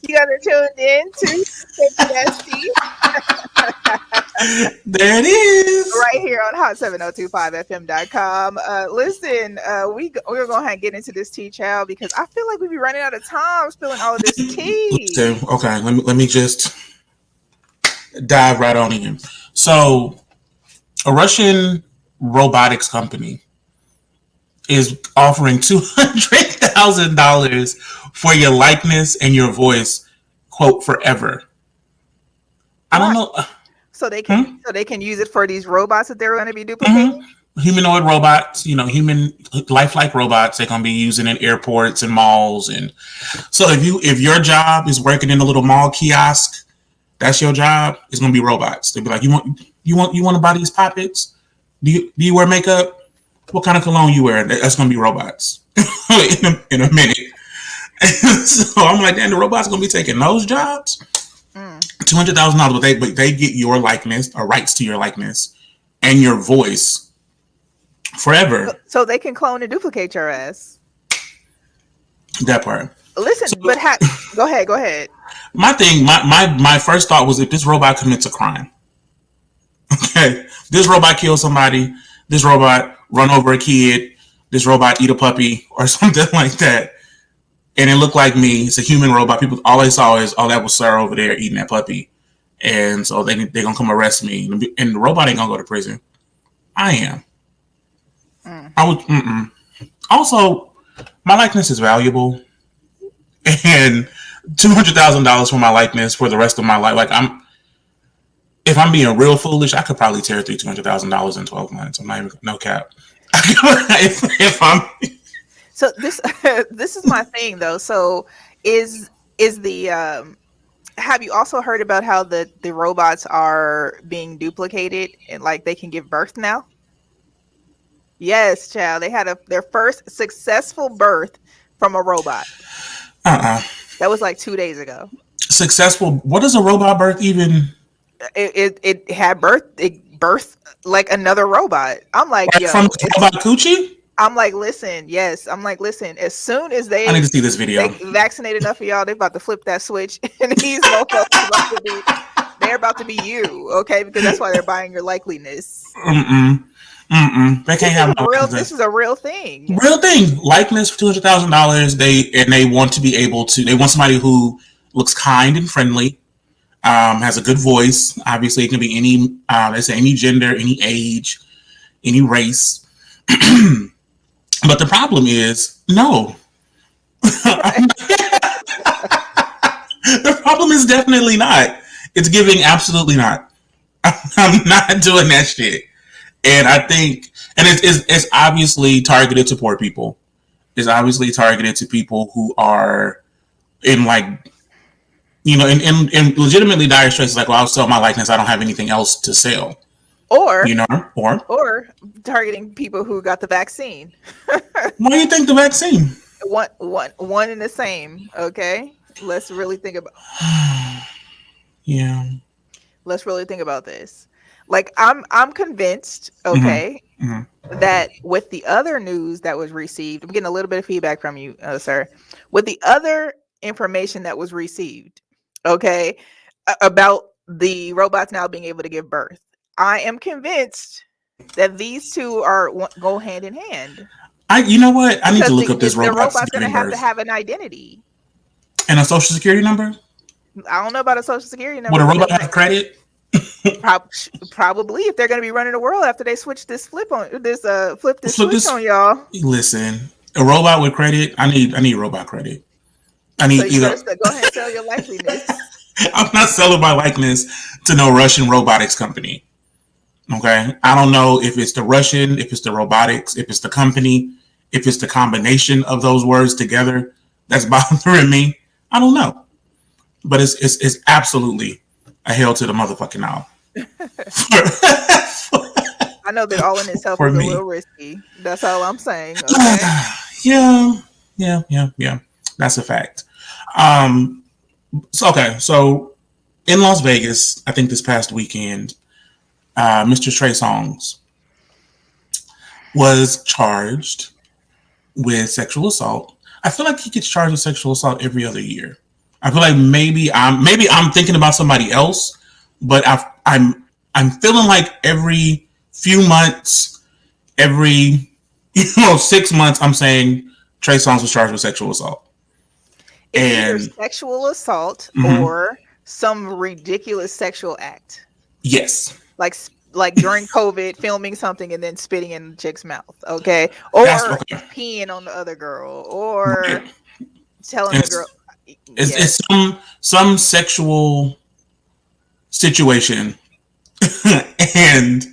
You guys are tuned in to Nasty There it is. right here on hot7025fm.com. Listen, we're going to get into this tea, child, because I feel like we be running out of time spilling all of this tea. Listen, okay, let me just dive right on in. So, a Russian robotics company is offering $200,000 for your likeness and your voice, quote, forever. I don't Right. know. Hmm? So they can use it for these robots that they're going to be Hmm. duplicating. Humanoid robots, human lifelike robots. They're gonna be using in airports and malls, and so if your job is working in a little mall kiosk, that's your job. It's gonna be robots. They'll be like, you want to buy these poppets? Do you wear makeup? What kind of cologne you wear? That's gonna be robots in a minute. So I'm like, damn, the robots gonna be taking those jobs. Mm. $200,000, but they get your likeness or rights to your likeness and your voice forever. So they can clone and duplicate your ass. That part. So Listen, but go ahead, go ahead. my thing, my first thought was if this robot commits a crime, okay, this robot kills somebody, this robot run over a kid, this robot eat a puppy or something like that, and it looked like me. It's a human robot. People, all they saw is, oh, that was Sir over there eating that puppy, and so they gonna come arrest me, and the robot ain't gonna go to prison. I am. Mm. I would. Mm-mm. Also, my likeness is valuable, and $200,000 for my likeness for the rest of my life. Like if I'm being real foolish, I could probably tear through $200,000 in 12 months. I'm not even no cap. if I'm So this this is my thing though. So is the have you also heard about how the robots are being duplicated and like they can give birth now? Yes, child. They had their first successful birth from a robot. uh That was like 2 days ago. successful. What does a robot birth even It had birth like another robot. I'm like, like from yo, this robot coochie? I'm like, listen, yes. I'm like, listen, as soon as I need to they see this video. vaccinate enough of y'all, they about to flip that switch and these motherfuckers about to be they're about to be you, okay? Because that's why they're buying your likeliness. Mm-mm. Mm-mm. They can't have my This likeness. is a real thing. Real thing. Likeness for $200,000. They want to be able to. They want somebody who looks kind and friendly. Has a good voice. Obviously, it can be any. They say any gender, any age, any race. But the problem is, no. Right. The problem is definitely not. It's giving absolutely not. I'm not doing that shit. And I think, and it's obviously targeted to poor people. It's obviously targeted to people who are in like, in legitimately dire straits. Like, well, I'll sell my likeness. I don't have anything else to sell. Or You know, or or targeting people who got the vaccine. why do you think the vaccine? One and the same, okay? Let's really think about Yeah. let's really think about this. Like I'm convinced, Mm-hmm. okay, Mm-hmm. that with the other news that was received, I'm getting a little bit of feedback from you, sir. With the other information that was received, okay, about the robots now being able to give birth, I am convinced that these two go hand in hand You know what? I need to because look up this the robot's robot's gonna giving have to birth have an identity. and a social security number. I don't know about a social security Would number, a but robot have credit? probably if they're going to be running the world after they switch this flip this Flip switch this. on y'all. Listen, a robot with credit. I need robot credit. I So need you either. better go ahead and sell your likeliness. I'm not selling my likeness to no Russian robotics company. Okay, I don't know if it's the Russian, if it's the robotics, if it's the company, if it's the combination of those words together that's bothering me. I don't know, but it's absolutely a hell to the motherfucking now I know that all in itself for is a me. little risky. That's all I'm saying. Okay. Yeah, yeah. That's a fact. Um, so in Las Vegas, I think this past weekend, Mr. Trey Songz was charged with sexual assault. I feel like he gets charged with sexual assault every other year. I feel like maybe I'm thinking about somebody else, but I'm feeling like every few months, every 6 months, I'm saying Trey Songz was charged with sexual assault. It's either And sexual assault mhm, or some ridiculous sexual act. yes, Like during COVID, filming something and then spitting in the chick's mouth, okay? that's Or okay. peeing on the other girl, or Right. telling the girl, It's it's yes, some sexual situation, and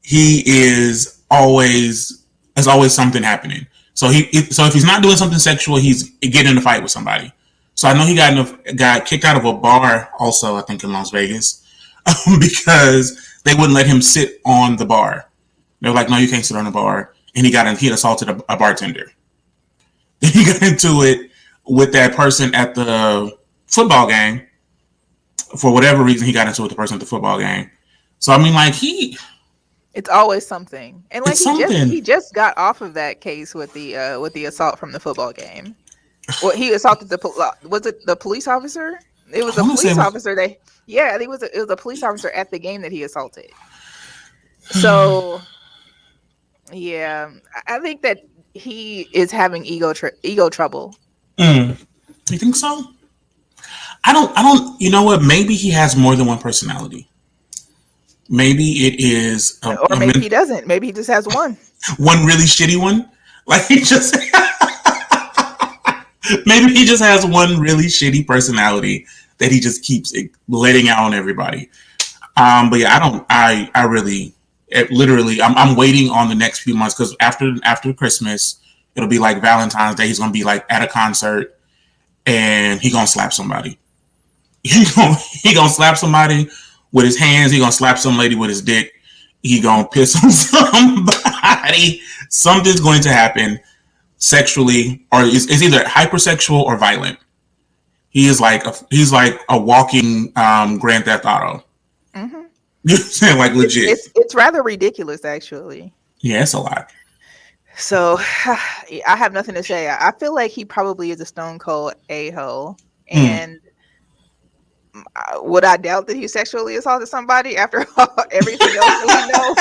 he is always there's always something happening. So if he's not doing something sexual, he's getting in a fight with somebody. So I know he got kicked out of a bar also, I think in Las Vegas, because they wouldn't let him sit on the bar. They were like, "No, you can't sit on the bar." And he had assaulted a bartender. Then he got into it with that person at the football game. For whatever reason, he got into it with the person at the football game. So I mean, like it's always something. And like it's he just something. he just got off of that case with the assault from the football game. Well, he assaulted was it the police officer? It was I a want to say it police was. officer. Yeah, I think it was a police officer at the game that he assaulted. So yeah, I think that he is having ego trouble. Mm, you think so? I don't. You know what? Maybe he has more than one personality. Maybe it is Or maybe he doesn't. Maybe he just has one. one really shitty one. Like he just maybe he just has one really shitty personality that he just keeps letting out on everybody. But yeah, I don't. I really, literally, I'm waiting on the next few months because after Christmas, it'll be like Valentine's Day. He's gonna be like at a concert and he gonna slap somebody. He gonna slap somebody with his hands. He gonna slap some lady with his dick. He gonna piss on somebody. Something's going to happen sexually, or it's either hypersexual or violent. He's like a walking Grand Theft Auto. Hmm. You know what I'm saying? Like legit. It's rather ridiculous, actually. Yeah, it's a lot. So I have nothing to say. I feel like he probably is a stone cold a hole, Mm. and would I doubt that he sexually assaulted somebody after everything else that we know?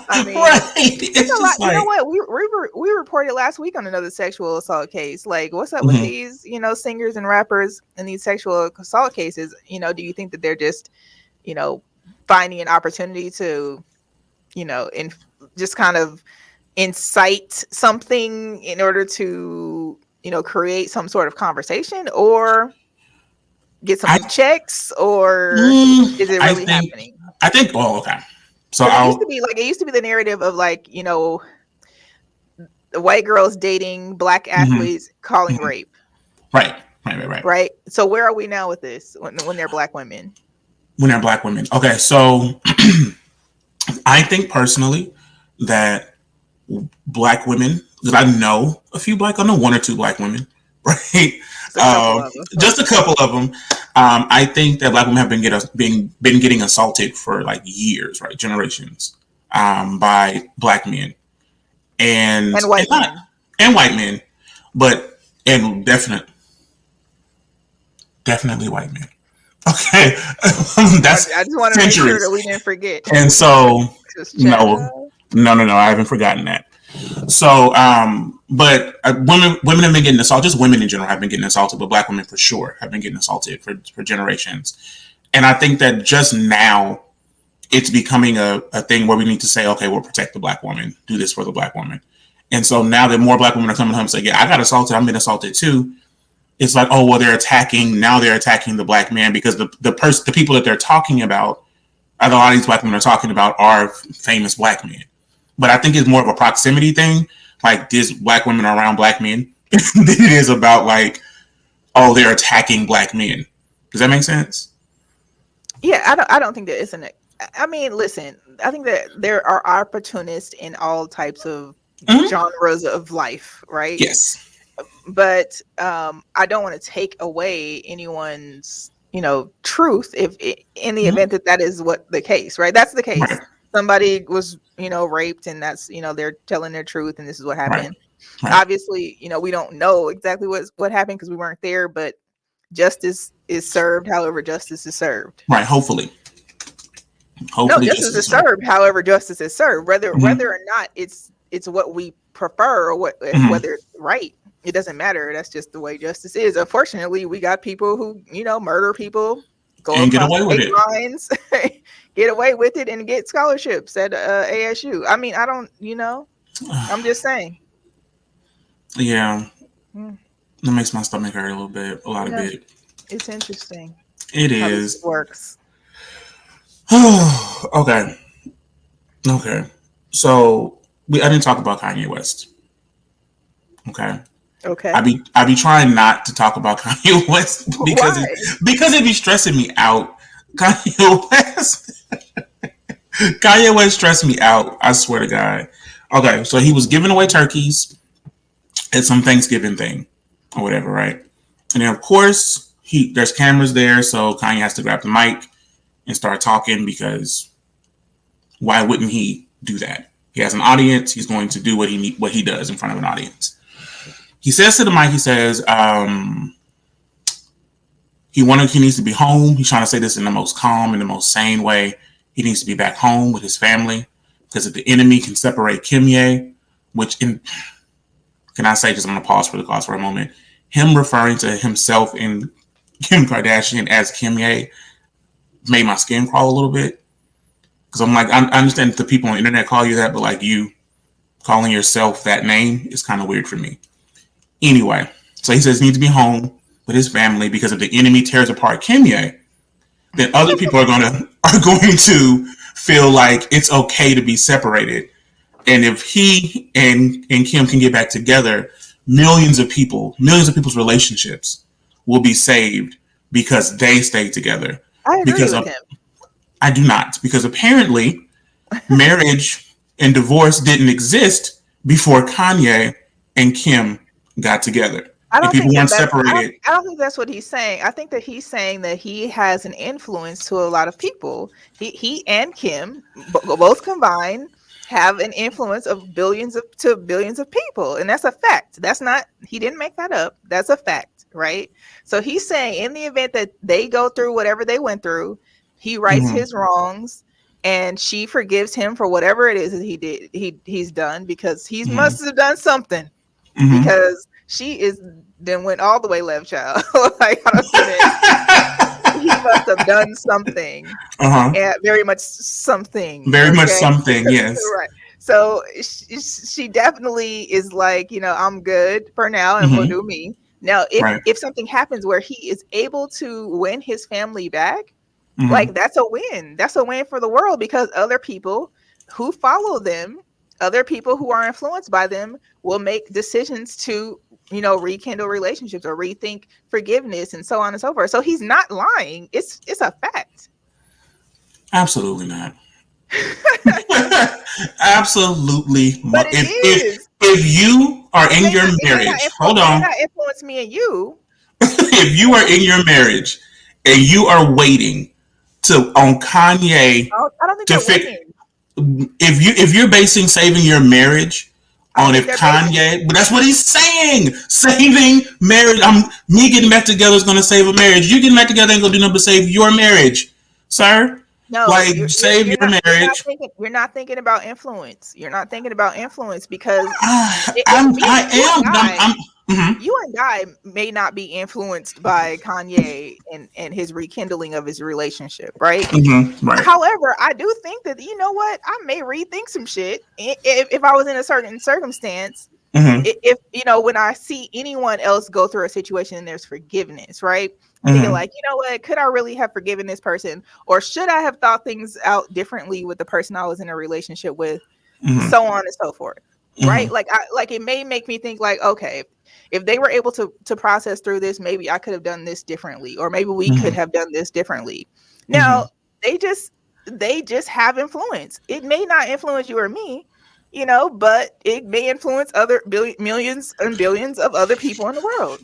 I mean, Right. it's It's a lot. just You know like, what? We reported last week on another sexual assault case. Like, what's up with mhm. these, singers and rappers in these sexual assault cases? Do you think that they're just, you know, finding an opportunity to, in just kind of incite something in order to, create some sort of conversation or get I some checks, or is it I really think happening? oh, okay. So Because I'll it used to be the narrative of, like, the white girls dating black mhm, athletes calling mhm. rape, Right. Right. right? So where are we now with this when they're black women? When they're black women. Okay, so I think personally that black women that I know a few black, I know one or two black women, right? Just a couple of Just a them. couple of them. I think that black women have been getting assaulted for like years, right, generations, by black men And and white not men. and white men, but and definitely white men. Okay, that's I just wanted to make sure that centuries, we didn't forget. and so Just no, child. no, I haven't forgotten that. So, but women have been getting assaulted. Just women in general have been getting assaulted, but black women for sure have been getting assaulted for generations. And I think that just now it's becoming a thing where we need to say, okay, we'll protect the black woman, do this for the black woman. And so now that more black women are coming home and say, yeah, I got assaulted, I've been assaulted too. It's like, oh well, they're attacking the black man because the people that they're talking about, a lot of these black women are talking about, are famous black men. But I think it's more of a proximity thing. Like this black women are around black men than it is about like, oh, they're attacking black men. Does that make sense? Yeah, I don't think that it's an. I mean, listen, I think that there are opportunists in all types of Mm-hmm. genres of life, right? Yes. But I don't want to take away anyone's, truth if in the Mm-hmm. event that that is what the case, right? That's the case. Right. Somebody was, raped, and that's, they're telling their truth, and this is what Right. happened. Right. Obviously, we don't know exactly what happened because we weren't there, but justice is served however justice is served. Right. Hopefully. No, Hopefully justice justice is is served. served however justice is served. Whether Mm-hmm. or not it's what we prefer or Mm-hmm. whether it's right. It doesn't matter. That's just the way justice is. Unfortunately, we got people who, murder people, go And get across away with state it. lines, get away with it, and get scholarships at ASU. I mean, I don't, I'm just saying. Yeah. Mm, That makes my stomach hurt a little bit. A lot of yeah, bit. it's interesting It how this is. works. Okay. Okay. So I didn't talk about Kanye West. Okay. Okay. I be trying not to talk about Kanye West Why? because it be stressing me out. Kanye West. Kanye West stressed me out. I swear to God. Okay, so he was giving away turkeys at some Thanksgiving thing or whatever, right? And then of course there's cameras there, so Kanye has to grab the mic and start talking because why wouldn't he do that? He has an audience. He's going to do what he does in front of an audience. He says to the mic, he says, he needs to be home. He's trying to say this in the most calm and the most sane way. He needs to be back home with his family because if the enemy can separate Kimye, can I say, just I'm going to pause for the cause for a moment. Him referring to himself and Kim Kardashian as Kimye made my skin crawl a little bit. Because I'm like, I understand that the people on the internet call you that, but like you calling yourself that name is kind of weird for me. Anyway, so he says he needs to be home with his family because if the enemy tears apart Kimye, then other people are going to feel like it's okay to be separated. And if he and Kim can get back together, millions of people's relationships will be saved because they stayed together. I agree Because with him. I do not, because apparently marriage and divorce didn't exist before Kanye and Kim got together, I and don't people think weren't that separated. I don't think that's what he's saying. I think that he's saying that he has an influence to a lot of people. He and Kim both combined have an influence of billions of people, and that's a fact. That's not, he didn't make that up. That's a fact, right? So he's saying in the event that they go through whatever they went through, he rights Mm-hmm. his wrongs and she forgives him for whatever it is that he's done, because he Mm-hmm. must have done something, Mm-hmm. because she is then went all the way left, child. Like, I don't get it. He must have done something, Uh-huh. and very much something. Very much Okay, something, yes. right. So she definitely is like, I'm good for now, and will Mm-hmm. do me. Now, Right. if something happens where he is able to win his family back, Mm-hmm. like, that's a win. That's a win for the world, because other people who follow them, other people who are influenced by them, will make decisions to, rekindle relationships or rethink forgiveness and so on and so forth. So he's not lying. It's a fact. Absolutely not. Absolutely. But it is. If you are It in may your not. marriage, hold It may on. not influence me and you. If you are in your marriage and you are waiting on Kanye I don't think to they're fix, waiting. if you're basing saving your marriage I on think if they're basing. Kanye, but that's what he's saying, saving marriage. Me getting back together is going to save a marriage. You getting back together ain't going to do nothing but save your marriage, sir. No, Like, save your marriage. you're not thinking about influence. You're not thinking about influence, because I you and am, but I, mhm. you and I may not be influenced by Kanye and his rekindling of his relationship, right? Right. However, I do think that, you know what, I may rethink some shit if I was in a certain circumstance. Hmm. If when I see anyone else go through a situation and there's forgiveness, right? I'm thinking Hmm. like, you know what, could I really have forgiven this person, or should I have thought things out differently with the person I was in a relationship with, Hmm. so on and so forth, right? Hmm. Like, it may make me think like, okay, if they were able to process through this, maybe I could have done this differently, or maybe we could Hmm. have done this differently. Hmm. Now, they just have influence. It may not influence you or me, but it may influence other millions and billions of other people in the world.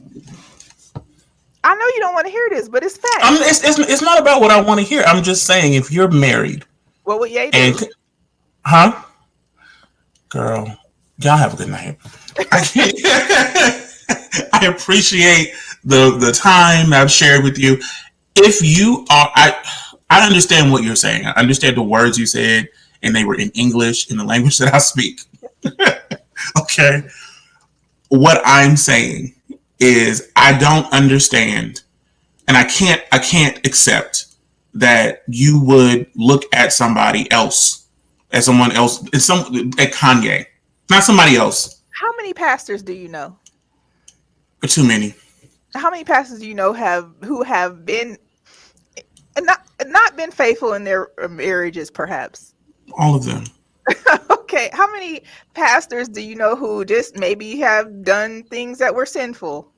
I know you don't want to hear this, but it's facts. It's not about what I want to hear. I'm just saying, if you're married What would Ye and, do? huh, girl, y'all have a good night. I can't. I appreciate the time I've shared with you. If you are, I understand what you're saying. I understand the words you said, and they were in English, in the language that I speak. Okay. What I'm saying is, I don't understand, and I can't accept that you would look at somebody else, as someone else, at Kanye, not somebody else. How many pastors do you know? Or too many. How many pastors do you know have who have been not been faithful in their marriages, perhaps? All of them. Okay, how many pastors do you know who just maybe have done things that were sinful?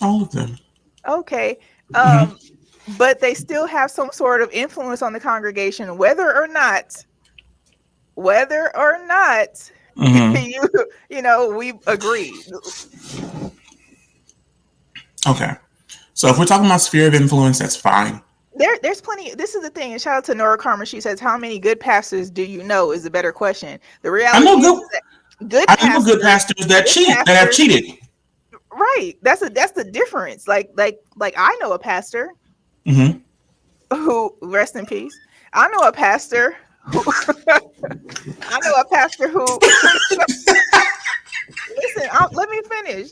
All of them. Okay, Mm-hmm. um, but they still have some sort of influence on the congregation, whether or not Mm-hmm. you you know we agree. Okay. So if we're talking about sphere of influence, that's fine. There's plenty. This is the thing, and shout out to Nora Karma. She says, "How many good pastors do you know?" Is a better question. The I know reality is good. that good I know good pastors, pastors that good cheat, that have pastors, cheated. right? That's the difference. Like I know a pastor Mm-hmm. who rest in peace. I know a pastor who I know a pastor who listen. Let me finish.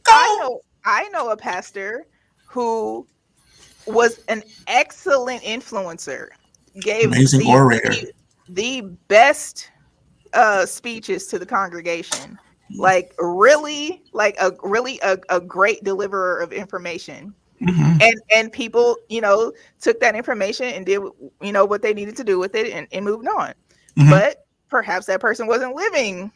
Go. I know a pastor who was an excellent influencer, gave Amazing orator. the best speeches to the congregation, like a great deliverer of information, Mm-hmm. and people took that information and did what they needed to do with it, and moved on. Mm-hmm. But perhaps that person wasn't living.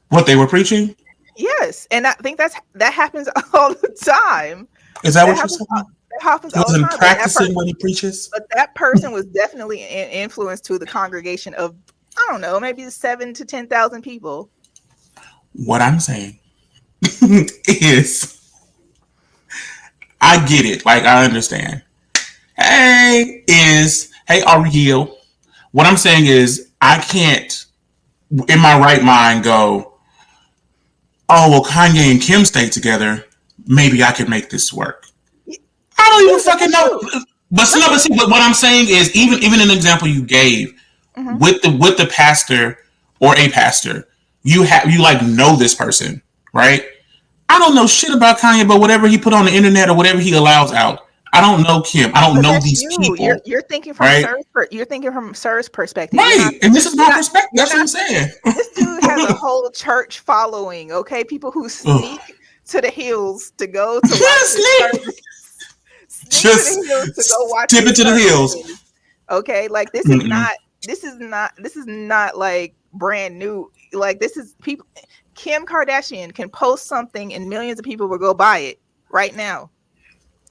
What they were preaching? Yes, and I think that happens all the time. Is that That what you're happens. saying? That happens He all the wasn't time. But that practicing what he preaches? person was definitely an influence to the congregation of, I don't know, maybe 7 to 10,000 people. What I'm saying is, I get it. Like, I understand. Hey, Ariel. What I'm saying is, I can't, in my right mind, go, oh, well, Kanye and Kim stay together. Maybe I could make this work. I don't even Listen, fucking that's know. true. But no, Listen. but what I'm saying is, even an example you gave Hmm. with the pastor or a pastor, you like know this person, right? I don't know shit about Kanye, but whatever he put on the internet or whatever he allows out, I don't know Kim. I don't But know that's these you. people, right? You're thinking from Sir's perspective. Right. And this is You're my not. perspective. You're That's what I'm not. saying. This dude has a whole church following. Okay, people who Ugh. sneak to the hills to go to watch Just his sneak. service. Sneak to the hills to go watch Just tip his it to the hills. services. Okay, like this is Mm-mm. not. This is not like brand new. Like this is people. Kim Kardashian can post something and millions of people will go buy it right now.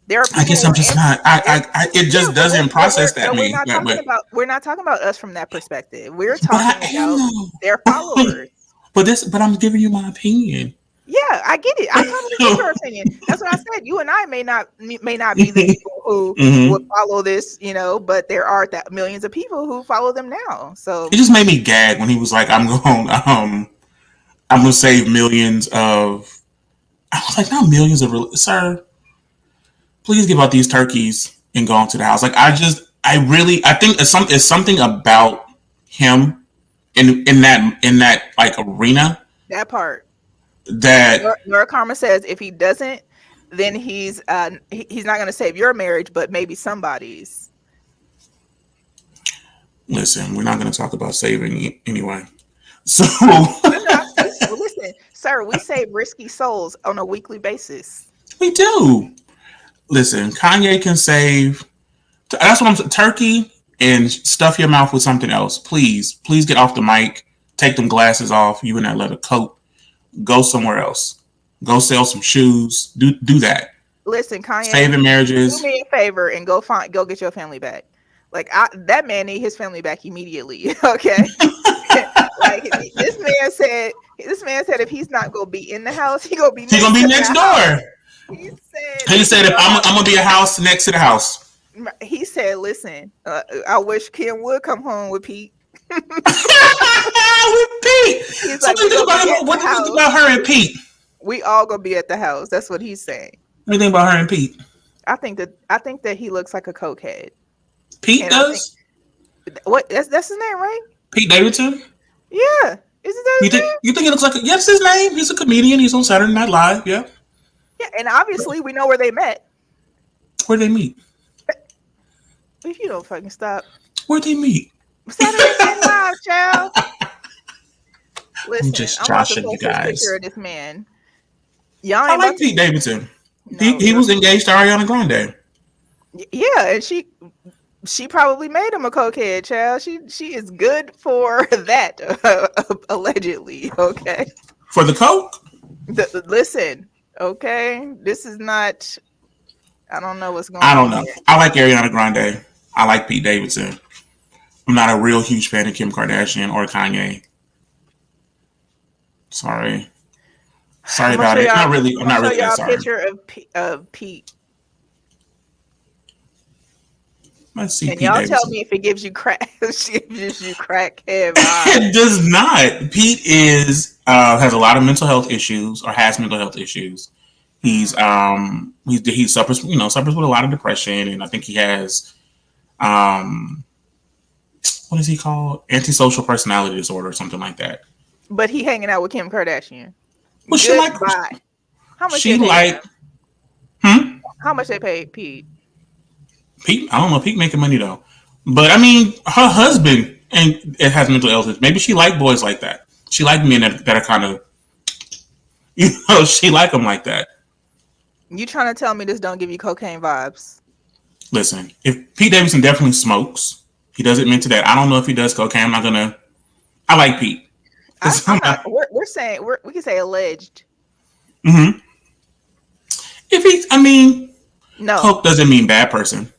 There are I people guess who I'm are just not. there. It Yeah, just doesn't process that we're me not that talking way. about us from that perspective. We're But I talking am about their though. followers. But I'm giving you my opinion. Yeah, I get it. I totally get your opinion. That's what I said. You and I may not be the people who would Hmm. follow this, but there are that millions of people who follow them now. It So just made me gag when he was like, I'm gonna save millions of. I was like, not millions of, sir. Please give out these turkeys and go on to the house. Like, I think it's something about him in that like arena that part. that. Nora Karma says if he doesn't, then he's not going to save your marriage, but maybe somebody's. Listen, we're not gonna talk about saving anyway. So I'm not. Well, listen, sir, we save risky souls on a weekly basis. we do. Listen, Kanye can save. That's what I'm saying. Turkey and stuff your mouth with something else. Please get off the mic. Take them glasses off. You in that leather coat. Go somewhere else. Go sell some shoes. Do that. Listen, Kanye, Saving do marriages. me a favor and go get your family back. Like that man need his family back immediately. Okay, like this man said if he's not gonna be in the house, he gonna be He's gonna next be to next the house. door. He said He this is said, if your I'm house. gonna be a house next to the house. He said, listen, I wish Kim would come home with Pete. With Pete. He's So like, we gonna be at what the do you think house. about her and Pete? We all gonna be at the house. That's what he's saying. What do you think about her and Pete? I think that he looks like a cokehead, Pete and I think does. what that's his name, right? Pete Davidson. Yeah, isn't that his name? You think he looks like? Yes, his name. He's a comedian. He's on Saturday Night Live. Yeah. Yeah, and obviously we know where they met. Where'd they meet? If you don't fucking stop, Where'd they meet? Saturday Night Live, child. I'm Listen, just I'm about to joshing you post this picture guys. of this man. Y'all I ain't like about to. Pete Davidson. No, He was engaged to Ariana Grande. yeah, and she probably made him a cokehead, child. She is good for that, allegedly. Okay, For the coke? listen. Okay, this is not. I don't know what's I going don't on know. here. I like Ariana Grande. I like Pete Davidson. I'm not a real huge fan of Kim Kardashian or Kanye. Sorry. Sorry I'm gonna about show it. y'all. Not really. I'm I'm gonna not show really that y'all a sorry. picture of Pete, Let's see and Pete y'all tell Davidson. me if it gives you crack. She gives you crackhead It vibes. does not. Pete is has a lot of mental health issues or has mental health issues. Mm. He suffers suffers with a lot of depression, and I think he has um what is he called, antisocial personality disorder or something like that. But he hanging out with Kim Kardashian. Well, Goodbye. How much they she pay like him? hmm How much they pay Pete? Pete. I don't know. Pete making money though, but I mean, her husband and it has mental illness. Maybe she like boys like that. She like men that are kind of she like them like that. You trying to tell me this don't give you cocaine vibes? Listen, if Pete Davidson definitely smokes, he does admit to that. I don't know if he does cocaine. I'm not gonna. I like Pete. I'm not. We're saying we can say alleged. Mm-hmm. If he, I mean, No. coke doesn't mean bad person.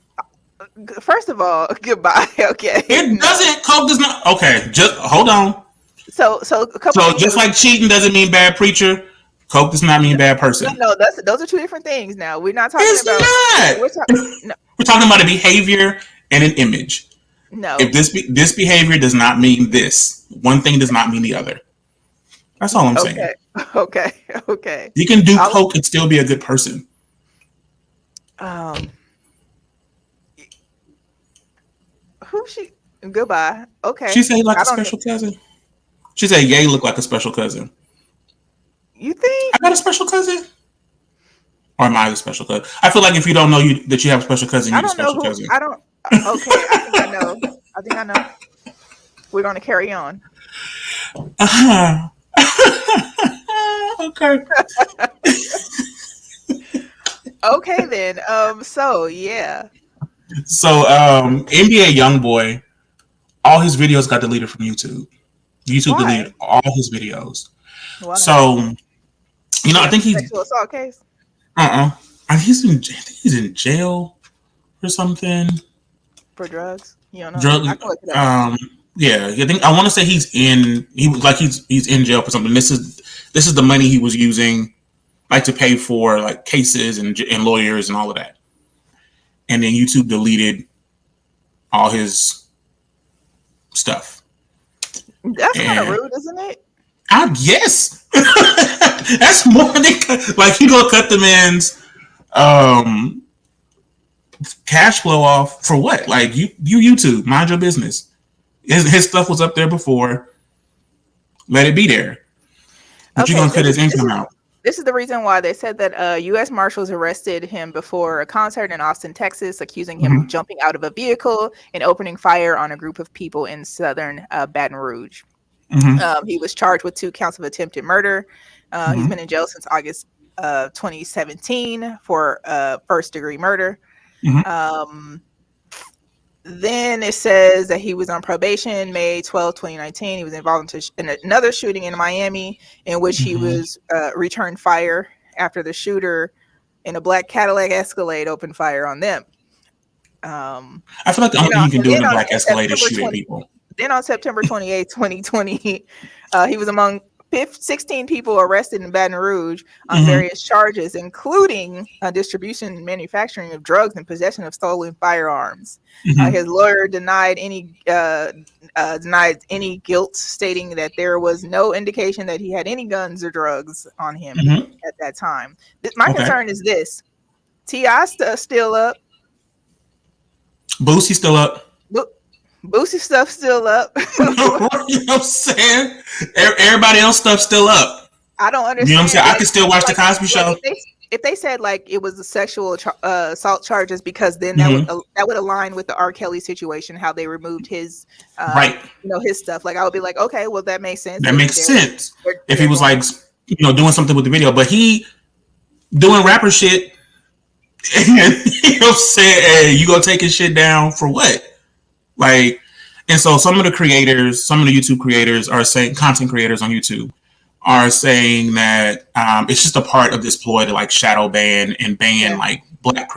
First of all, goodbye. Okay. It No. doesn't. Coke does not. Okay, just hold on. So a couple So things that just we like cheating doesn't mean bad preacher, coke does not mean bad no person. no those are two different things. Now we're not talking It's about. We're talking. not. No, We're talking about a behavior and an image. If no. this behavior does not mean this, one thing does not mean the other. That's all I'm saying. Okay. Okay. Okay. You can do I'll, coke and still be a good person. um. Who she? Goodbye. She Okay. said he like I a don't know. special cousin. She said Ye looked like a special cousin. You think? I got a special cousin, or am I the special cousin? I feel like if you don't know that you have a special cousin, I you're the don't know special who. cousin. I don't. Okay. I think I know. I think I know. We're gonna carry on. Okay. Okay then. So yeah. So NBA YoungBoy, all his videos got deleted from YouTube. YouTube deleted Why? all his videos. Why? So I He has think a he's sexual assault case I think he's in jail or something. for drugs. You don't know. I Drug. can look it up. Yeah, I want to say he's in jail for something. This is the money he was using like to pay for like cases and lawyers and all of that. And then YouTube deleted all his stuff. That's kind of And rude, isn't it? I guess that's more than like you gonna cut the man's um cash flow off for what? Like you YouTube, mind your business. His stuff was up there before. Let it be there. But you're Okay, gonna cut his income out. this is the reason why they said that U.S. Marshals arrested him before a concert in Austin, Texas, accusing him of Mm-hmm. jumping out of a vehicle and opening fire on a group of people in southern Baton Rouge. Mm-hmm. He was charged with 2 counts of attempted murder. He's Mm-hmm. been in jail since August 2017 for first-degree murder. Mm-hmm. Um, Then it says that he was on probation May 12th, 2019. He was involved in another shooting in Miami in which he Mm-hmm. was returned fire after the shooter in a black Cadillac Escalade opened fire on them. I feel like the only thing you can And do in then a on black Escalade is September shoot at 20, people. then on September 28th, 2020, he was among 16 people arrested in Baton Rouge on Mm-hmm. various charges, including distribution and manufacturing of drugs and possession of stolen firearms. Mm-hmm. His lawyer denied any guilt, stating that there was no indication that he had any guns or drugs on him Mm-hmm. at that time. My Okay. concern is this: Ti still up, Boosie still up. Boosie stuff still up. You know what I'm saying? Everybody else stuff still up. I don't You know what I'm saying? understand. I can still watch the Cosby Show. If they said like it was the sexual assault charges, because then Mm-hmm. that would align with the R. Kelly situation, how they removed his Right. his stuff. Like I would be like, okay, well that makes sense. That makes sense. If he They're was going, like, doing something with the video, but he doing rapper shit. And, you know what I'm saying? Hey, you gonna take his shit down for what? Like, and so some of the YouTube creators are saying, content creators on YouTube are saying that it's just a part of this ploy to like shadow ban and ban like black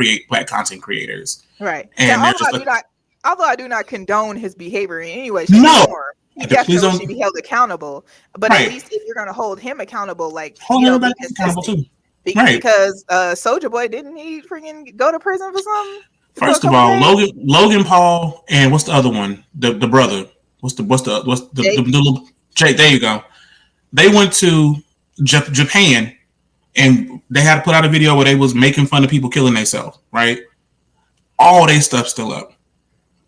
content creators. right. And Now, they're just like, although I do not condone his behavior in any way, shape, or no, form, he definitely should be held accountable. But right. at least if you're going to hold him accountable, like hold everybody accountable too. Right. Because Soulja Boy, didn't he freaking go to prison for something? First of all, Logan Paul, and what's the other one? The brother. What's the little Jake? There you go. They went to Japan, and they had to put out a video where they was making fun of people killing themselves. Right. All their stuff still up.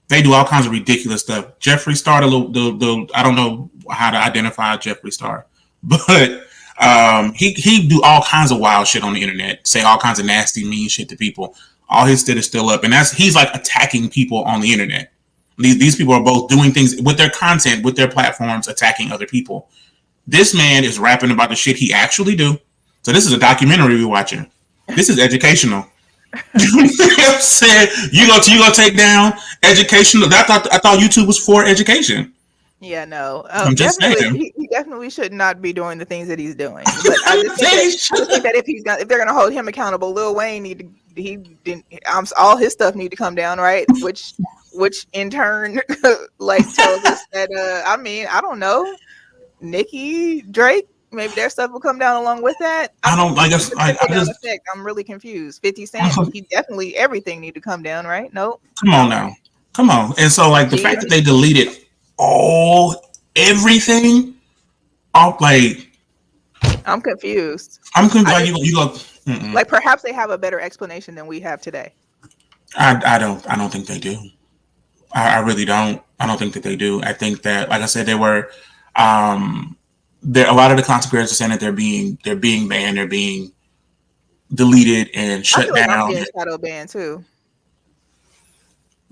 They do all kinds of ridiculous stuff. Jeffree Star, the I don't know how to identify Jeffree Star, but he do all kinds of wild shit on the internet, say all kinds of nasty, mean shit to people. All his shit is still up, and he's like attacking people on the internet. These people are both doing things with their content, with their platforms, attacking other people. This man is rapping about the shit he actually do. So this is a documentary we're watching. This is educational. You know what I'm saying? You gonna take down educational? I thought YouTube was for education. Yeah, no. I'm just saying. He definitely should not be doing the things that he's doing. But I just think that if they're gonna hold him accountable, Lil Wayne all his stuff need to come down, right? Which in turn like tells us that I don't know, Nicki, Drake, maybe their stuff will come down along with that. I'm really confused. 50 Cent, he definitely everything need to come down, right? Nope. Come on now. Come on. And so like the fact that they deleted everything, like I'm confused. You go. Like perhaps they have a better explanation than we have today. I don't think they do. I really don't. I don't think that they do. I think that, like I said, there were there a lot of the content creators are saying that they're being banned, they're being deleted and shut down. I'm getting shadow banned too.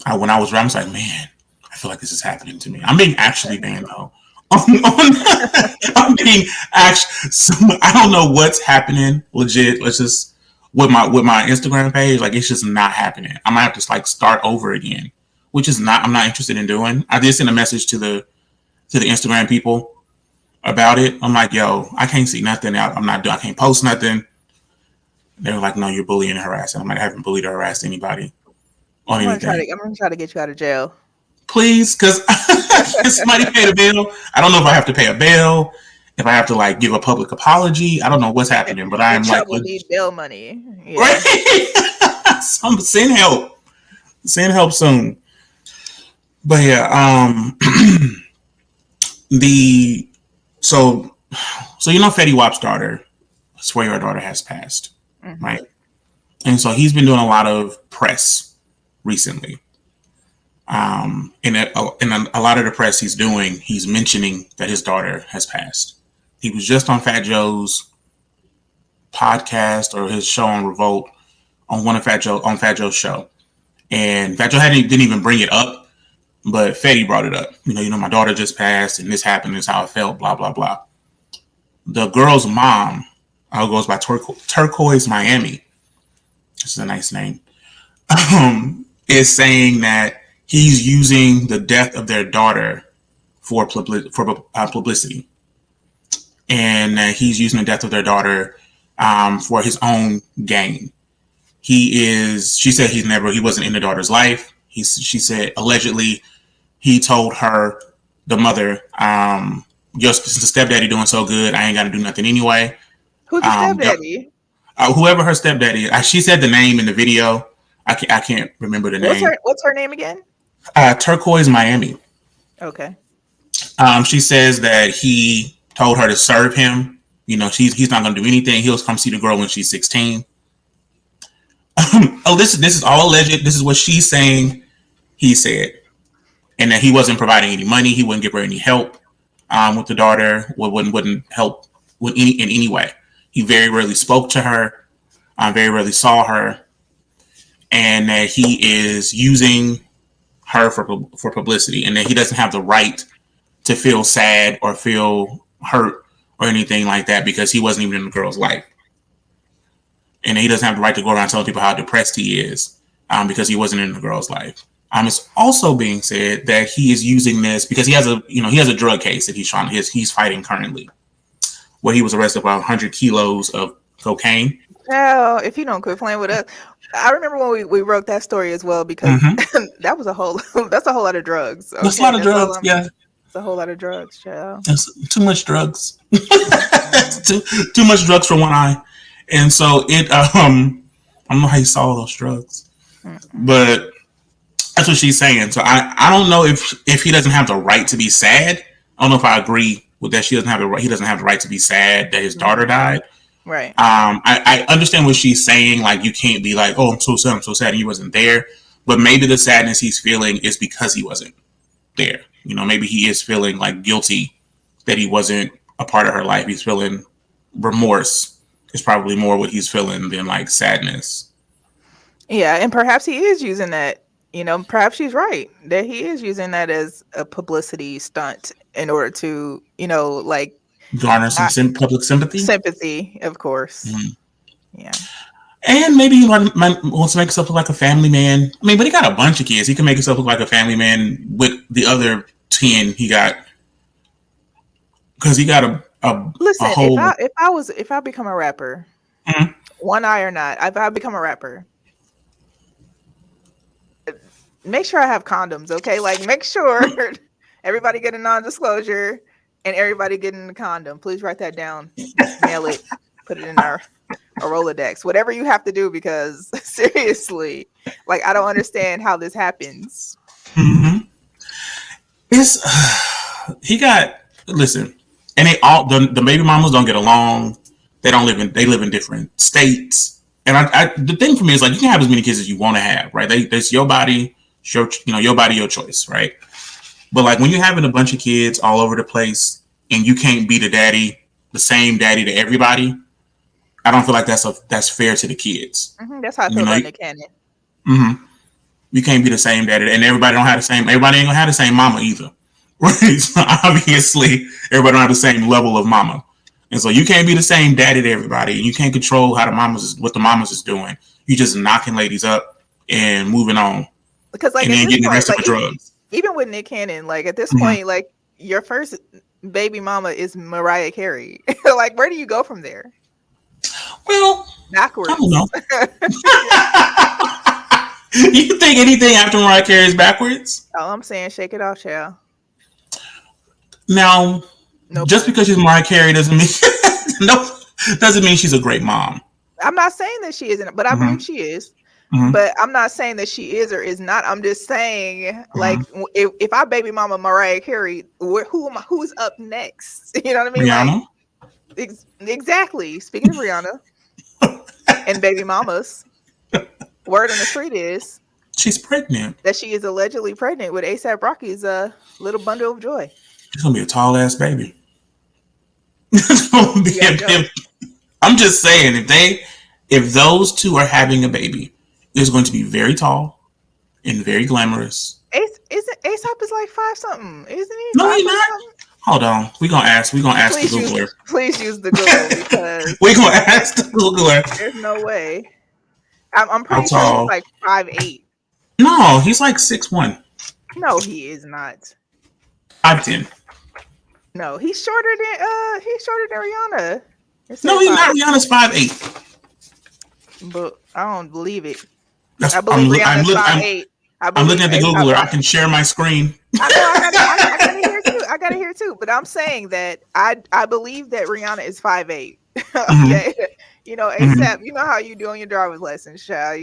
When I was around, I was like, man, I feel like this is happening to me. I'm being actually banned though. I'm being actually. I don't know what's happening. Legit, let's just with my Instagram page, like it's just not happening. I'm gonna have to like start over again, which is I'm not interested in doing. I did send a message to the Instagram people about it. I'm like, yo, I can't see nothing. I can't post nothing. They were like, no, you're bullying and harassing. I'm like, I haven't bullied or harassed anybody on anything. I'm gonna try to get you out of jail. Please, because somebody paid a bill. I don't know if I have to pay a bill, if I have to like give a public apology. I don't know what's happening, but I am like, need bail money. Yeah. Right? Send help. Send help soon. But yeah, so Fetty Wap's daughter, Swear Your Daughter, has passed, right? And so he's been doing a lot of press recently. In a lot of the press he's mentioning that his daughter has passed. He was just on Fat Joe's podcast or his show on Revolt on Fat Joe's show, and Fat Joe didn't even bring it up, but Fetty brought it up. You know, my daughter just passed, and this happened. This is how I felt. Blah blah blah. The girl's mom, goes by Turquoise Miami. This is a nice name. Is saying that he's using the death of their daughter for publicity, and he's using the death of their daughter for his own gain. She said he wasn't in the daughter's life. She said allegedly he told her, the mother, your stepdaddy doing so good, I ain't got to do nothing anyway. Who's the stepdaddy? Whoever her stepdaddy is, she said the name in the video. I can't remember the name. What's her name again? Turquoise Miami. Okay. She says that he told her to serve him. He's not going to do anything. He'll come see the girl when she's 16. Oh, this is all alleged. This is what she's saying. He said, and that he wasn't providing any money. He wouldn't give her any help with the daughter. Wouldn't help in any way. He very rarely spoke to her. Very rarely saw her, and that he is using her for publicity, and that he doesn't have the right to feel sad or feel hurt or anything like that because he wasn't even in the girl's life. And he doesn't have the right to go around telling people how depressed he is because he wasn't in the girl's life. It's also being said that he is using this because he has a drug case that he's fighting currently, where he was arrested for 100 kilos of cocaine. Well, if you don't quit playing with us, I remember when we wrote that story as well because that was that's a whole lot of drugs. Okay? That's a lot of drugs. Yeah, it's a whole lot of drugs, child. That's too much drugs. too much drugs for one eye. And so it, I don't know how you saw all those drugs, but that's what she's saying. So I don't know if he doesn't have the right to be sad. I don't know if I agree with that. He doesn't have the right to be sad that his daughter died. Right. I understand what she's saying. Like, you can't be like, oh, I'm so sad, and he wasn't there. But maybe the sadness he's feeling is because he wasn't there. Maybe he is feeling like guilty that he wasn't a part of her life. He's feeling remorse. Is probably more what he's feeling than like sadness. Yeah, and perhaps he is using that. Perhaps she's right that he is using that as a publicity stunt in order to, like garner some public sympathy. Sympathy, of course. Mm-hmm. Yeah. And maybe he wants to make himself look like a family man. I mean, but he got a bunch of kids. He can make himself look like a family man with the other 10 he got. Because he got a listen, a whole... if I become a rapper, one eye or not, if I become a rapper, make sure I have condoms, okay? Like, make sure everybody get a non-disclosure and everybody getting a condom. Please write that down, mail it, put it in our Rolodex, whatever you have to do, because seriously, like, I don't understand how this happens. Listen. And the baby mamas don't get along. They live in different states. And the thing for me is, like, you can have as many kids as you want to have, right? That's your body, your body, your choice, right? But like, when you're having a bunch of kids all over the place and you can't be the same daddy to everybody, I don't feel like that's fair to the kids. That's how I feel about Nick Cannon. You can't be the same daddy, and everybody ain't gonna have the same mama either. Right? So obviously, everybody don't have the same level of mama, and so you can't be the same daddy to everybody, and you can't control what the mamas is doing. You just knocking ladies up and moving on, because like, and then getting arrested for drugs. Even with Nick Cannon, like, at this point, like, your first baby mama is Mariah Carey. Like, where do you go from there? Well, backwards. I don't know. You think anything after Mariah Carey is backwards? All I'm saying, shake it off, child. Now, just because she's Mariah Carey doesn't mean she's a great mom. I'm not saying that she isn't, but I believe she is. But I'm not saying that she is or is not. I'm just saying, like, if I baby mama Mariah Carey, who's up next? You know what I mean? Rihanna. Like, exactly. Speaking of Rihanna and baby mamas, word on the street is she's pregnant. That she is allegedly pregnant with A$AP Rocky's little bundle of joy. It's gonna be a tall ass baby. I'm just saying, if those two are having a baby, it's going to be very tall and very glamorous. A$AP is like 5 something, isn't he? No, he's not. Hold on, we're gonna ask the Googler. Please use the Google, because we're gonna ask the Googler. There's no way. I'm pretty sure he's like 5'8". No, he's like 6'1". No, he is not. 5'10". No, he's shorter than Rihanna. No, he's not. Rihanna's 5'8". But I don't believe it. I believe Rihanna's 5'8". I'm looking at the Googler. I can share my screen. I got it here too. But I'm saying that I believe that Rihanna is 5'8". Hmm. Okay. Hmm. ASAP, you know how you do on your driver's license, child,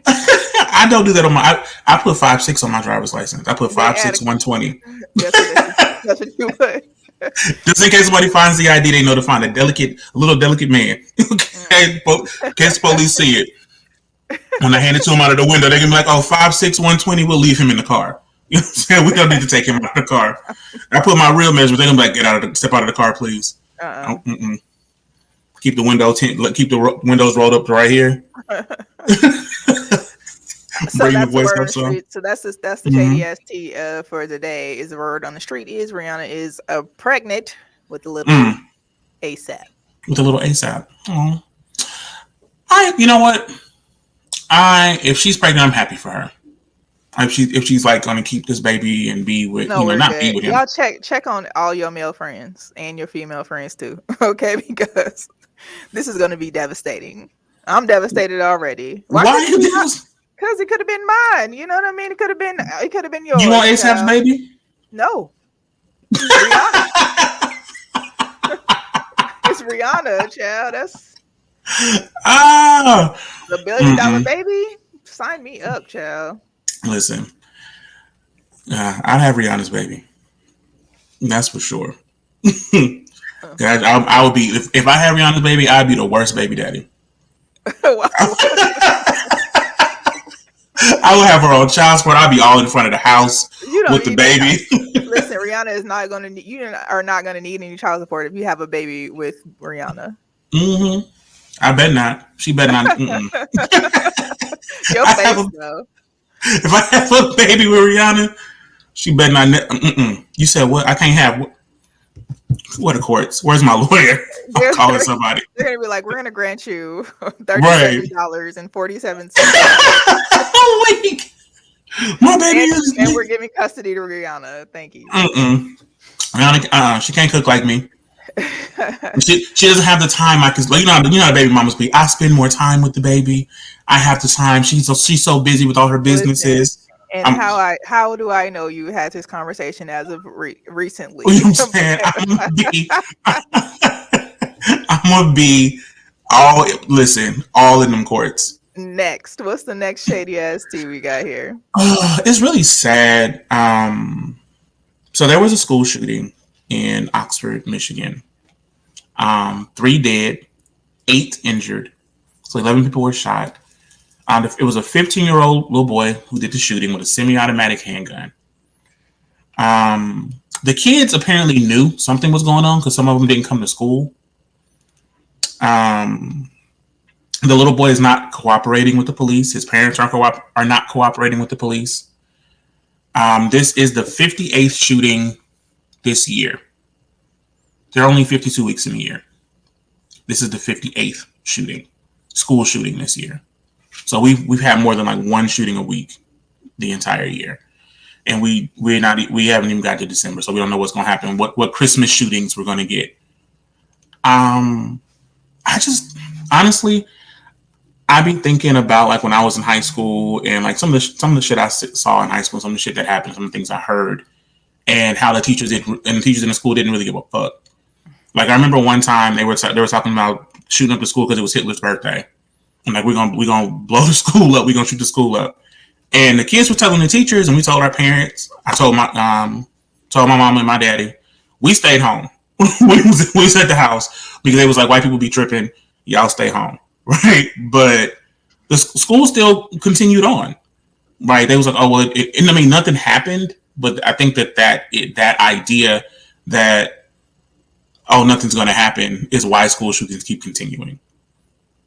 I don't do that on my. I put 5'6" on my driver's license. I put Then five add a six 120. that's what you put. Just in case somebody finds the ID, they know to find a little delicate man. Mm. Okay, in case the police see it. When I hand it to him out of the window, they can be like, "Oh, 5'6", 120. We'll leave him in the car." You know what I'm saying? We don't need to take him out of the car. I put my real measurements. They're gonna be like, step out of the car, please. Uh-uh. Keep the keep the windows rolled up to right here. So Bring the that's the voice word on up the some. street. So that's the shady Mm-hmm. ass tea for the day. Is the word on the street is Rihanna is pregnant with a little Mm. ASAP. With a little ASAP. Oh, you know what? If she's pregnant, I'm happy for her. If she's like gonna keep this baby and be with, No, we're not be good. with him. Y'all check on all your male friends and your female friends too. Okay, because this is gonna be devastating. I'm devastated already. Why Why couldn't it you be my? this? Because it could have been mine. You know what I mean? It could have been You want yours, ASAP's child. baby? No, Rihanna. It's Rihanna, child. That's Ah, the $1 billion mm-mm. baby. Sign me up, child. Listen, I'd have Rihanna's baby. That's for sure. Uh, I would be if I had Rihanna's baby, I'd be the worst baby daddy. wow. I would have her on child support. I'd be all in front of the house You don't with the need no child. baby. Listen, Rihanna is not going to need. You are not going to need any child support if you have a baby with Rihanna. Hmm. I bet not. She bet not. Mm-mm. Your I have face, a, though. if I have a baby with Rihanna, she bet not. Mm-mm. You said what? I can't have what? The courts? Where's my lawyer? I'm They're calling they're, somebody. they're going to be like, we're going to grant you Right. $37.47, Wait, my baby and is. we're giving custody to Rihanna. Thank you. Mm-mm. Rihanna, she can't cook like me. She doesn't have the time. I can, how baby mamas be. I spend more time with the baby. I have the time. She's so busy with all her Listen, businesses. and I'm, how do I know you had this conversation as of you know recently? what I'm saying? I'm gonna be all listen, all in them courts. Next, what's the next shady ass tea we got here? It's really sad. So there was a school shooting in Oxford, Michigan. Three dead, eight injured. So 11 people were shot. It was a 15-year-old little boy who did the shooting with a semi-automatic handgun. The kids apparently knew something was going on because some of them didn't come to school. Um, the little boy is not cooperating with the police. His parents are not cooperating with the police. This is the 58th shooting this year. There are only 52 weeks in a year. This is the 58th school shooting this year. So we've had more than like one shooting a week the entire year, and we haven't even got to December, so we don't know what's going to happen. What Christmas shootings we're going to get. I just honestly, I've been thinking about like when I was in high school and like some of the shit I saw in high school, some of the shit that happened, some of the things I heard, and how the teachers in the school didn't really give a fuck. Like I remember one time they were talking about shooting up the school because it was Hitler's birthday, and like we're gonna blow the school up, we're gonna shoot the school up, and the kids were telling the teachers, and we told our parents. I told my mom and my daddy, we stayed home. We was at the house because they was like white people be tripping, y'all stay home, right? But the school still continued on, right? They was like, oh well, and I mean nothing happened, but I think that idea that oh nothing's going to happen is why school shootings keep continuing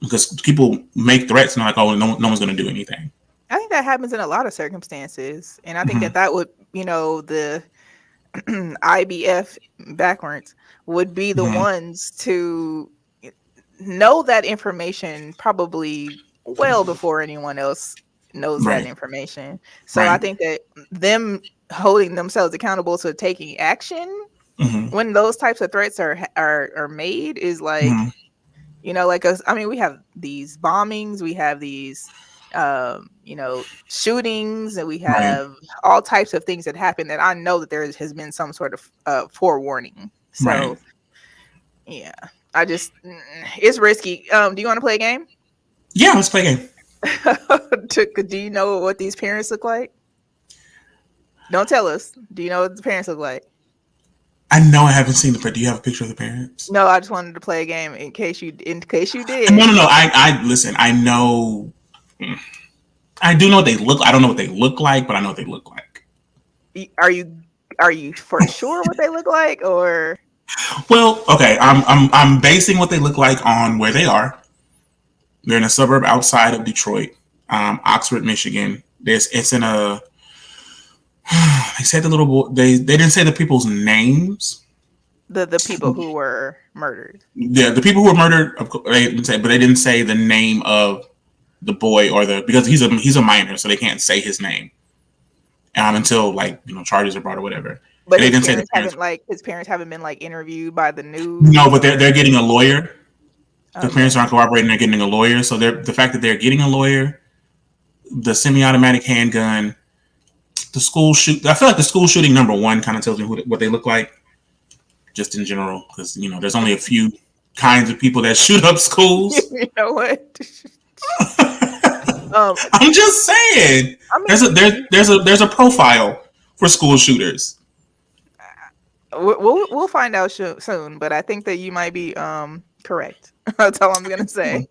because people make threats and they're like oh no one's going to do anything. I think that happens in a lot of circumstances, and I think Mm-hmm. that would, the IBF backwards would be the Mm-hmm. ones to know that information probably well before anyone else knows that Right. information. So I Right. think that them holding themselves accountable to taking action Mm-hmm. when those types of threats are made is like, Mm-hmm. like us. I mean, we have these bombings, we have these shootings, and we Right. have all types of things that happen that I know that has been some sort of forewarning. Right. So yeah, it's risky. Do you want to play a game? Yeah, let's play a game. Do you know what these parents look like? Don't tell us. Do you know what the parents look like? I know I haven't seen the do you have a picture of the parents? No, I just wanted to play a game in case you No, did. no, no. I listen, I know I do know what they look I don't know what they look like, but I know what they look like. Are you for sure what they look like, or Well, okay, I'm basing what they look like on where they are. They're in a suburb outside of Detroit, Oxford, Michigan. It's in a. They said the little boy. They didn't say the people's names. the people who were murdered? Yeah, the people who were murdered. Of course, they didn't say, but they didn't say the name of the boy or the because he's a minor, so they can't say his name until like charges are brought or whatever. But And they didn't say the parents. his parents haven't been like interviewed by the No, news, but they're or getting a lawyer. The parents okay. aren't cooperating. They're getting a lawyer. So the fact that they're getting a lawyer, the semi-automatic handgun, the school shoot. I feel like the school shooting number one kind of tells me what they look like, just in general, because there's only a few kinds of people that shoot up schools. You know what? um, I'm just saying. I There's a mean, there's a profile for school shooters. we'll find out soon, but I think that you might be correct. That's all I'm gonna say.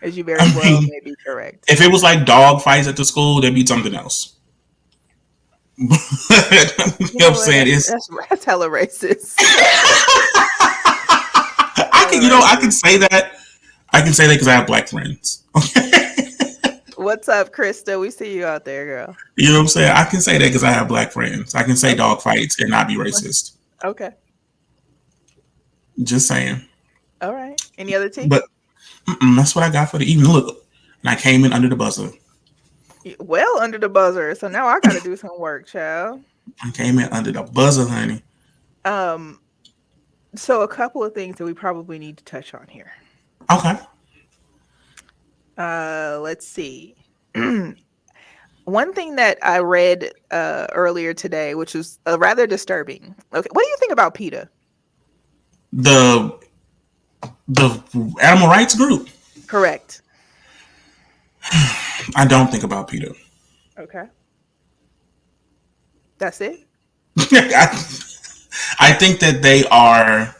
As you very I well mean, may be correct. if it was like dog fights at the school, there'd be something else. You know You what I'm know what? saying? That's hella racist. I Hella can I can racist. say that. I can say that because I have black friends. What's up, Krista? We see you out there, girl. You know what I'm saying? I can say that because I have black friends. I can say Okay. dog fights and not be racist. Okay. Just saying. All right. Any other tea? But that's what I got for the evening. Look, and I came in under the buzzer. Well, under the buzzer. So now I got to do some work, child. I came in under the buzzer, honey. Um. So a couple of things that we probably need to touch on here. Okay. Let's see. One thing that I read earlier today, which was rather disturbing. Okay, what do you think about PETA? The animal rights group. Correct. I don't think about PETA. Okay. That's it. I think that they are.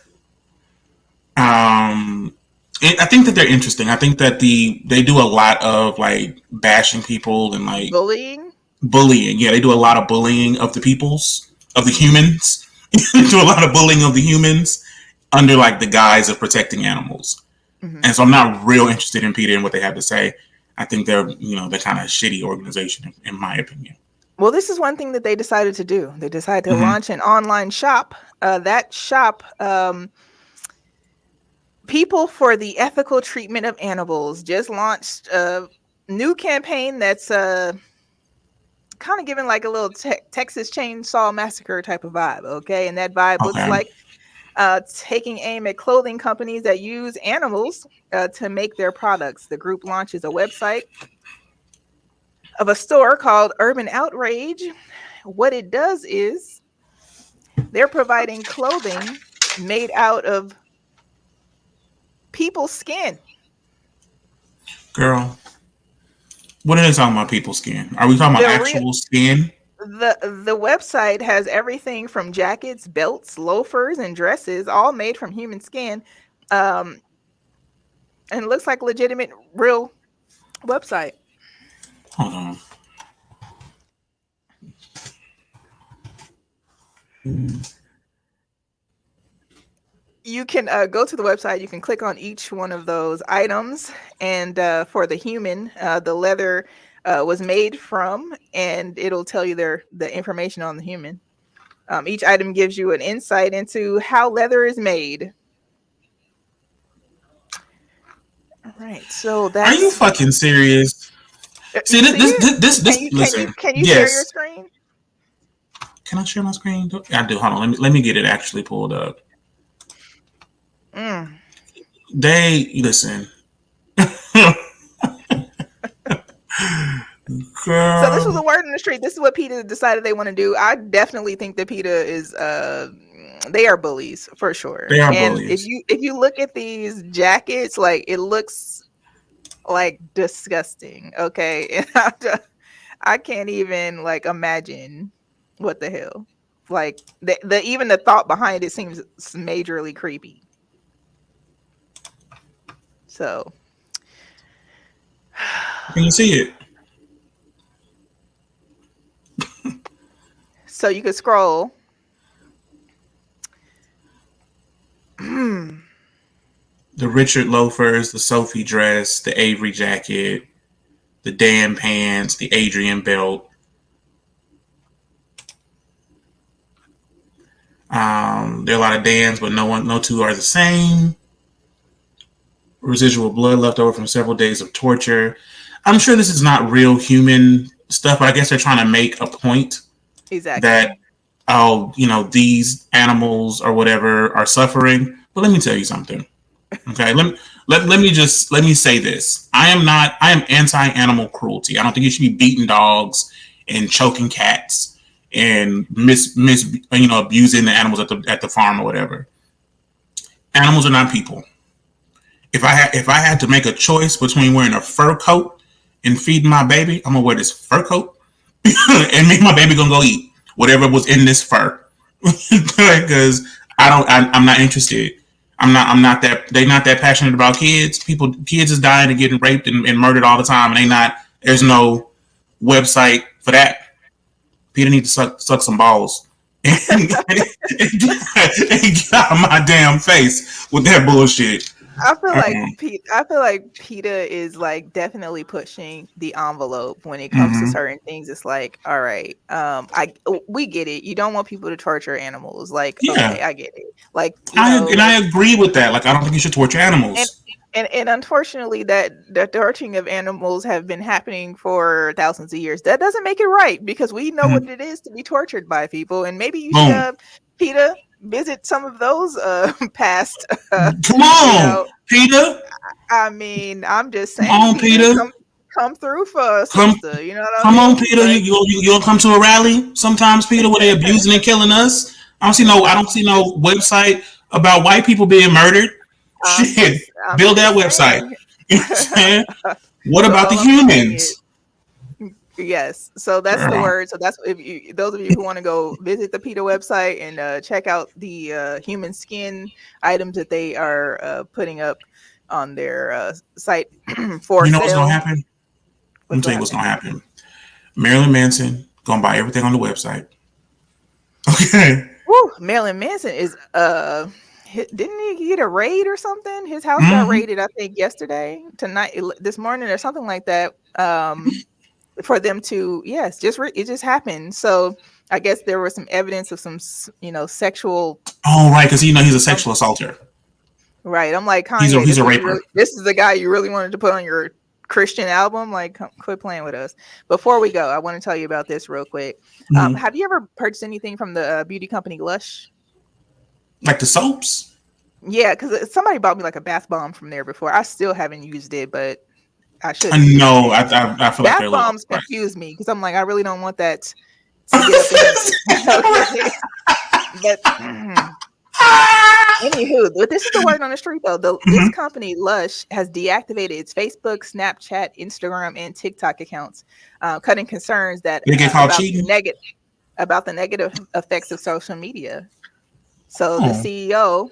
I think that they're interesting. I think that they do a lot of like bashing people and like Bullying. bullying. Yeah, they do a lot of bullying of the peoples of the humans. They do a lot of bullying of the humans under like the guise of protecting animals. Hmm. And so I'm not real interested in PETA and what they have to say. I think they're they're kind of a shitty organization in my opinion. Well, this is one thing that they decided to do. They decided to Mm-hmm. launch an online shop. That shop, People for the Ethical Treatment of Animals, just launched a new campaign that's kind of giving like a little Texas Chainsaw Massacre type of vibe. Okay, and that vibe looks Okay. like taking aim at clothing companies that use animals to make their products. The group launches a website of a store called Urban Outrage. What it does is they're providing clothing made out of people's skin. Girl, what are they talking about? People's skin? Are we talking about The real actual skin? the website has everything from jackets, belts, loafers, and dresses, all made from human skin. Um, and it looks like a legitimate, real website. Hold on. You can go to the website. You can click on each one of those items, and for the human, the leather was made from, and it'll tell you the information on the human. Each item gives you an insight into how leather is made. All right, so Are you that's fucking serious? See you see it. Can this. you can you Listen, can you share your yes. screen? Can I share my screen? I do. Hold on. Let me get it actually pulled up. Mm. They listen. So this was Girl, a word in the street. This is what PETA decided they want to do. I definitely think that PETA is they are bullies for sure. they are And bullies. if you look at these jackets, like it looks like disgusting. Okay. And I can't even like imagine what the hell. Like the even the thought behind it seems majorly creepy. So Can you see it? so you could scroll. Hmm. The Richard loafers, the Sophie dress, the Avery jacket, the Dan pants, the Adrian belt. There are a lot of Dans, but no two are the same. Residual blood left over from several days of torture. I'm sure this is not real human stuff, but I guess they're trying to make a point that, Exactly. oh, these animals or whatever are suffering. But let me tell you something. Okay, let me say this. I am anti animal cruelty. I don't think you should be beating dogs and choking cats and abusing the animals at the farm or whatever. Animals are not people. If I had to make a choice between wearing a fur coat and feeding my baby, I'm gonna wear this fur coat and me and my baby gonna go eat whatever was in this fur because I'm not interested. I'm not that they not that passionate about kids. Kids is dying and getting raped and murdered all the time, and there's no website for that. Peter needs to suck some balls and get out of my damn face with that bullshit. Um, I feel like PETA is like definitely pushing the envelope when it comes to mhm. certain things. It's like, all right, we get it. You don't want people to torture animals. Like, Yeah, okay, I get it. Like, I agree with that. Like, I don't think you should torture and animals. and unfortunately that the torturing of animals have been happening for thousands of years. That doesn't make it right because we know what Mhm. it is to be tortured by people, and maybe you should Boom. PETA visit some of those past Come you on, know Peter. I mean, I'm just Come saying, on, Peter, Peter. come through for a Come, sister. You know what I come on, mean? Peter. Like, You'll come to a rally sometimes, Peter, where they abusing and killing us. I don't see no website about white people being murdered. Shit, I'm build that just website. saying. You know what I'm saying? What So about the all I'm saying is, humans? yes. So that's the Girl, word. So that's if you, those of you who want to go visit the PETA website and check out the human skin items that they are putting up on their site for you know what's gonna sale. happen? Let me What's tell gonna you what's happen? gonna happen. Marilyn Manson gonna buy everything on the website. Okay. Woo, Marilyn Manson is didn't he get a raid or something? His house got Mm-hmm. raided, I think, yesterday, tonight, this morning, or something like that. For them to, yes, it just happened. So I guess there was some evidence of some, sexual. Oh, right, because he's a Some, sexual assaulter. right. I'm like, He's a Kanye, he's a raper. this is the guy you really wanted to put on your Christian album. Like, quit playing with us. Before we go, I want to tell you about this real quick. Mm-hmm. Have you ever purchased anything from the beauty company Lush? Like the soaps. Yeah, because somebody bought me like a bath bomb from there before. I still haven't used it, but I should I use it know. again. I feel like they're Bath a little bombs overpriced. confuse me because I'm like, I really don't want that to get up in me. Okay. But anywho, but this is the word on the street though. This Mm-hmm. company Lush has deactivated its Facebook, Snapchat, Instagram, and TikTok accounts, cutting concerns that They get caught cheating. about the negative effects of social media. So the Oh,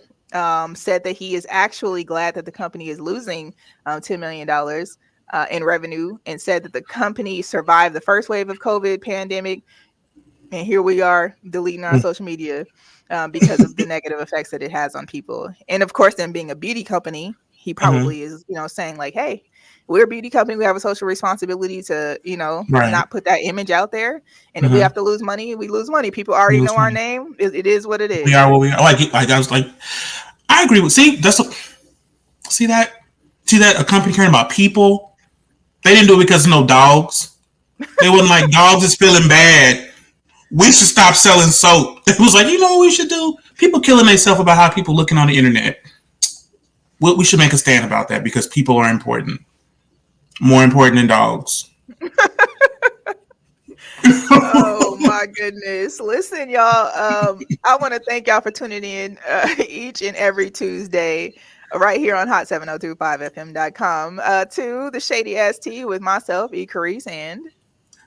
CEO said that he is actually glad that the company is losing $10 million in revenue, and said that the company survived the first wave of COVID pandemic, and here we are deleting our social media because of the negative effects that it has on people. And of course, then being a beauty company, he mm-hmm. probably is, saying like, "Hey, we're a beauty company. We have a social responsibility to, Right. not put that image out there. And if we Mm-hmm. have to lose money, we lose money. People already know our name. It is what it We is." are what we are. Like I was like, I agree with. See that a company caring about people. They didn't do it because of no dogs. They wasn't like dogs is feeling bad. We should stop selling soap. It was like, you know what we should do? People killing themselves about how people looking on the internet. We should make a stand about that because people are important. More important than dogs. Oh my goodness. Listen, y'all. I want to thank y'all for tuning in each and every Tuesday right here on hot7025fm.com to the Shady Ass Tea with myself, E. Carrice, and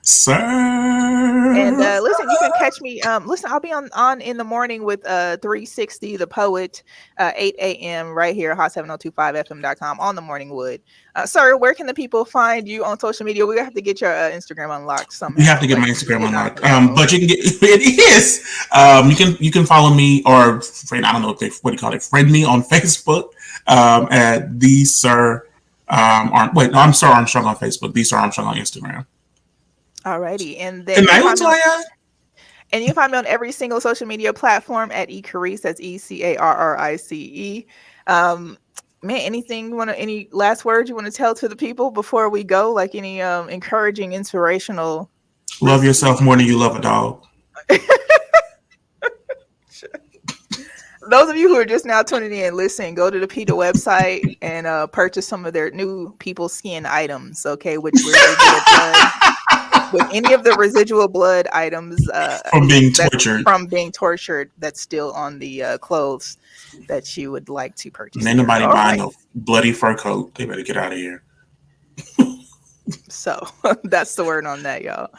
Sir. listen, you can catch me. Listen, I'll be on in the morning with 360 the poet, 8 a.m. right here, hot7025fm.com on the morning wood. Sir, where can the people find you on social media? We have to get your Instagram unlocked You have to somehow. get my Like Instagram getting our unlocked. info. But you can get it is. You can follow me or friend. I don't know if they what do you call it. Friend me on Facebook at the Sir. Wait, no, I'm Sir Armstrong on Facebook. The Sir Armstrong on Instagram. Alrighty, and Good then you night, can find me on Latoya. every single social media platform at eCarice. That's ECARRICE. Um, man, anything you want to any last words you want to tell to the people before we go? Like any encouraging, inspirational. Love Res- yourself more than you love a dog. Those of you who are just now tuning in, listen, go to the PETA website and purchase some of their new people skin items. Okay, with residual blood, with any of the residual blood items From being that's tortured. from being tortured that's still on the clothes that you would like to And purchase ain't there. nobody All buying right. no bloody fur coat. They better get out of here. So that's the word on that, y'all.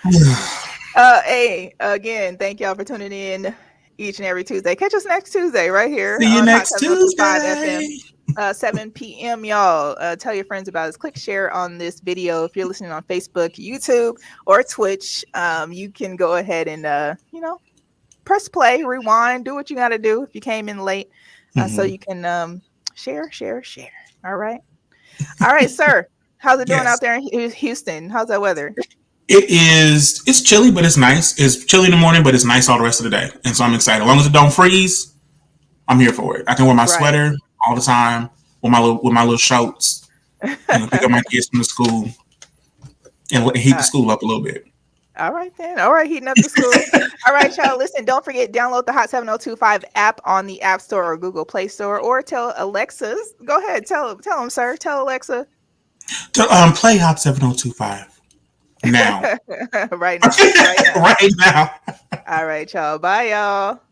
Hey, again, thank y'all for tuning in each and every Tuesday. Catch us next Tuesday right here See you on Hot next 7025 FM. Tuesday. 7 p.m. Y'all. Tell your friends about us. Click share on this video. If you're listening on Facebook, YouTube, or Twitch, you can go ahead and press play, rewind, do what you got to do if you came in late, so Mm-hmm. you can share, share, share. All right, sir. How's it doing Yes. out there in Houston? How's that weather? It is. It's chilly, but it's nice. It's chilly in the morning, but it's nice all the rest of the day, and so I'm excited. As long as it don't freeze, I'm here for it. I can wear my Right. sweater all the time with my little shorts, and pick up my kids from the school and heat the uh, school up a little bit. all right then. All right, heating up the school. All right, y'all. Listen, don't forget, download the Hot 7025 app on the App Store or Google Play Store, or tell Alexa's. Go ahead, tell them, sir. Tell Alexa. Play Hot 7025 now. Right now. Right now. Right now. All right, y'all. Bye, y'all.